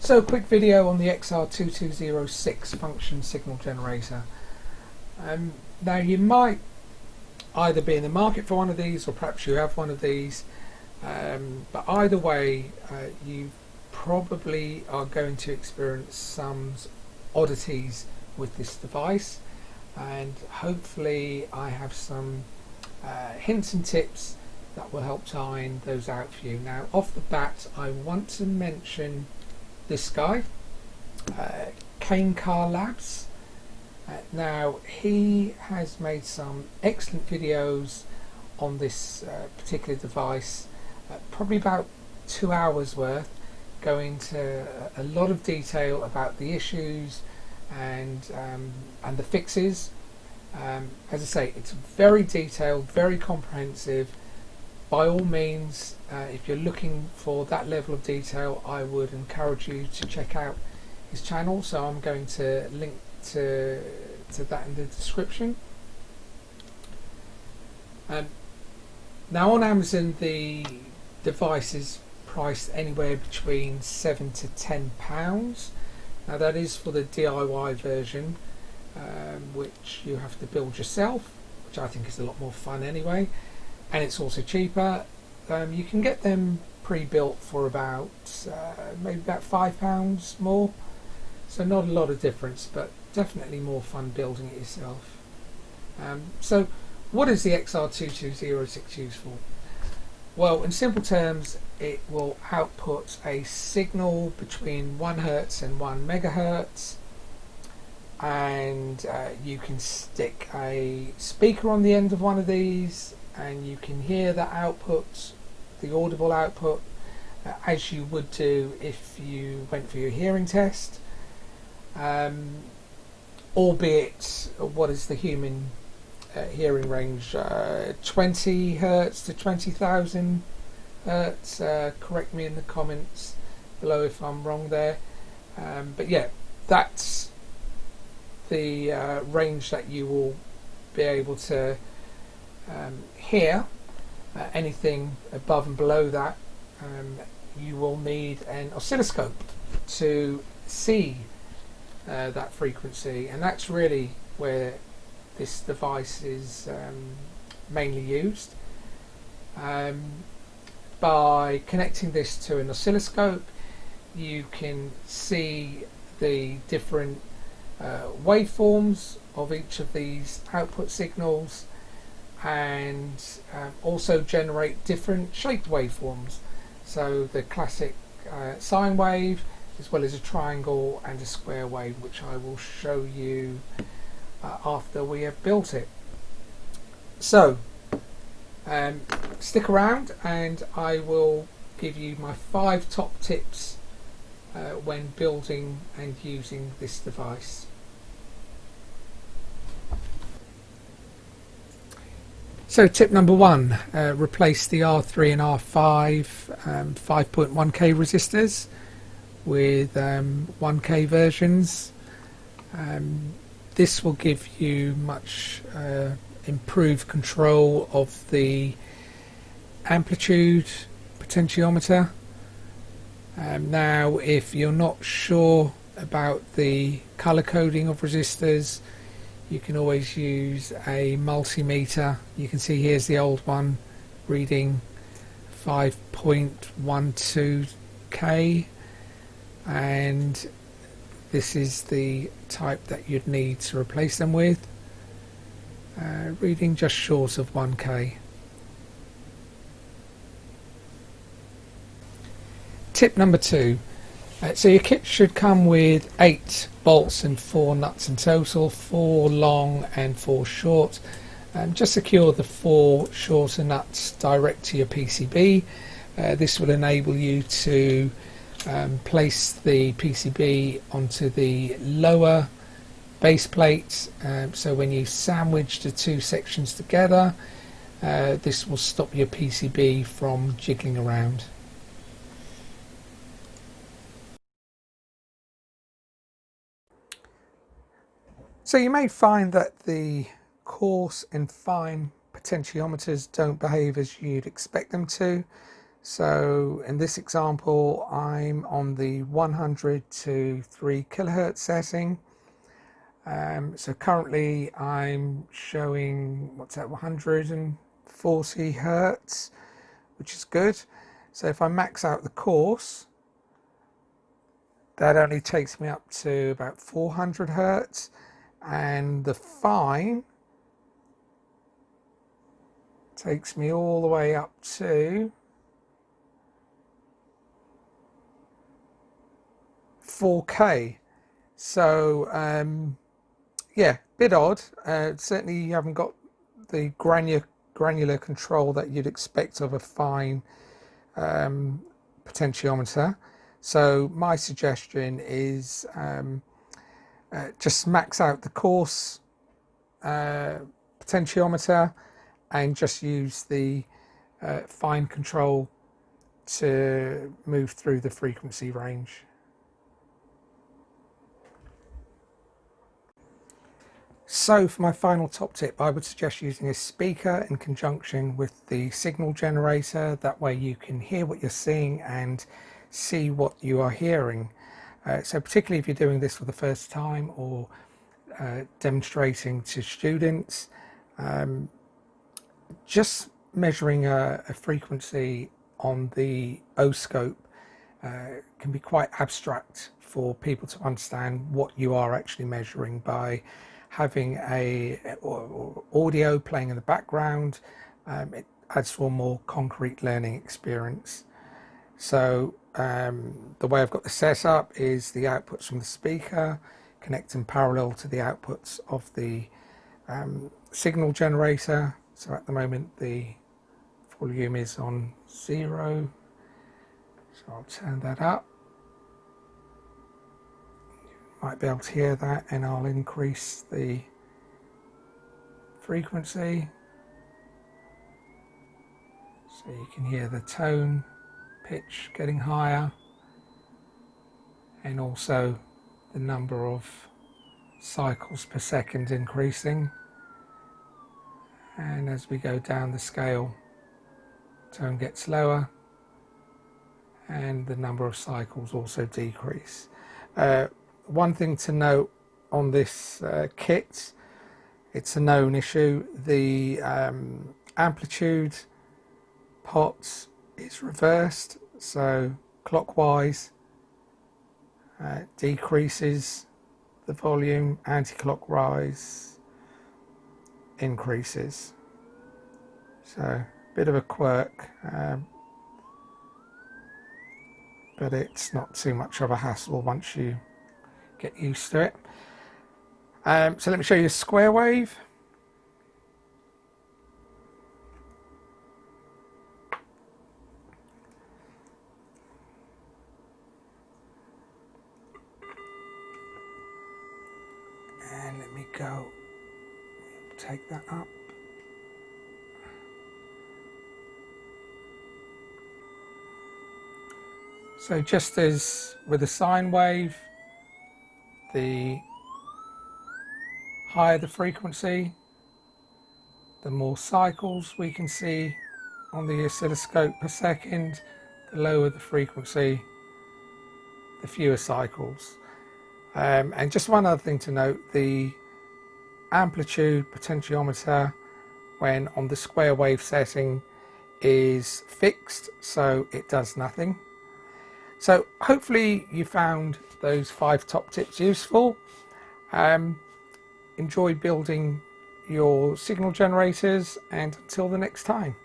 So a quick video on the XR2206 function signal generator. Now you might either be in the market for one of these or perhaps you have one of these, but either way you probably are going to experience some oddities with this device, and hopefully I have some hints and tips that will help to iron those out for you. Now off the bat I want to mention this guy, Cane Car Labs. Now he has made some excellent videos on this particular device, probably about 2 hours worth, going into a lot of detail about the issues and the fixes. As I say, it's very detailed, very comprehensive. By all means, if you're looking for that level of detail, I would encourage you to check out his channel, so I'm going to link to that in the description. Now on Amazon the device is priced anywhere between £7 to £10. Now that is for the DIY version, which you have to build yourself, which I think is a lot more fun anyway, and it's also cheaper. You can get them pre-built for about maybe about £5 more, so not a lot of difference, but definitely more fun building it yourself. So what is the XR2206 used for? Well, in simple terms, it will output a signal between 1 Hz and 1 MHz, and you can stick a speaker on the end of one of these and you can hear the output, the audible output, as you would do if you went for your hearing test, albeit what is the human hearing range, 20 Hz to 20,000 Hz. Correct me in the comments below if I'm wrong there, but yeah, that's the range that you will be able to hear. Anything above and below that, you will need an oscilloscope to see that frequency, and that's really where this device is mainly used. By connecting this to an oscilloscope, you can see the different waveforms of each of these output signals, and also generate different shaped waveforms, so the classic sine wave, as well as a triangle and a square wave, which I will show you after we have built it. So stick around and I will give you my 5 top tips when building and using this device. So tip number 1, replace the R3 and R5 5.1K resistors with 1K versions. This will give you much improved control of the amplitude potentiometer. Now if you're not sure about the color coding of resistors, you can always use a multimeter. You can see here's the old one reading 5.12K, and this is the type that you'd need to replace them with, reading just short of 1K. Tip number 2. So your kit should come with 8 bolts and 4 nuts in total, 4 long and 4 short. Just secure the 4 shorter nuts direct to your PCB. This will enable you to place the PCB onto the lower base plate, so when you sandwich the 2 sections together, this will stop your PCB from jiggling around. So you may find that the coarse and fine potentiometers don't behave as you'd expect them to. So in this example, I'm on the 100 to 3 kilohertz setting. So currently I'm showing, what's that, 140 hertz, which is good. So if I max out the coarse, that only takes me up to about 400 hertz, and the fine takes me all the way up to 4K. So yeah, bit odd. Certainly you haven't got the granular control that you'd expect of a fine potentiometer. So my suggestion is just max out the coarse potentiometer and just use the fine control to move through the frequency range. So for my final top tip, I would suggest using a speaker in conjunction with the signal generator. That way you can hear what you're seeing and see what you are hearing. So particularly if you're doing this for the first time or demonstrating to students, just measuring a frequency on the oscope can be quite abstract for people to understand what you are actually measuring. By having a audio playing in the background, it adds to a more concrete learning experience. So the way I've got this set up is the outputs from the speaker connect in parallel to the outputs of the signal generator. So at the moment the volume is on 0, so I'll turn that up. Might be able to hear that, and I'll increase the frequency so you can hear the tone pitch getting higher, and also the number of cycles per second increasing. And as we go down the scale, tone gets lower and the number of cycles also decrease. One thing to note on this kit, it's a known issue, the amplitude pot is reversed, so clockwise decreases the volume, anti-clockwise increases. So a bit of a quirk, but it's not too much of a hassle once you get used to it. So let me show you a square wave. And let me go take that up. So just as with a sine wave, the higher the frequency, the more cycles we can see on the oscilloscope per second. The lower the frequency, the fewer cycles. And just one other thing to note, the amplitude potentiometer when on the square wave setting is fixed, so it does nothing. So hopefully you found those 5 top tips useful. Enjoy building your signal generators, and until the next time.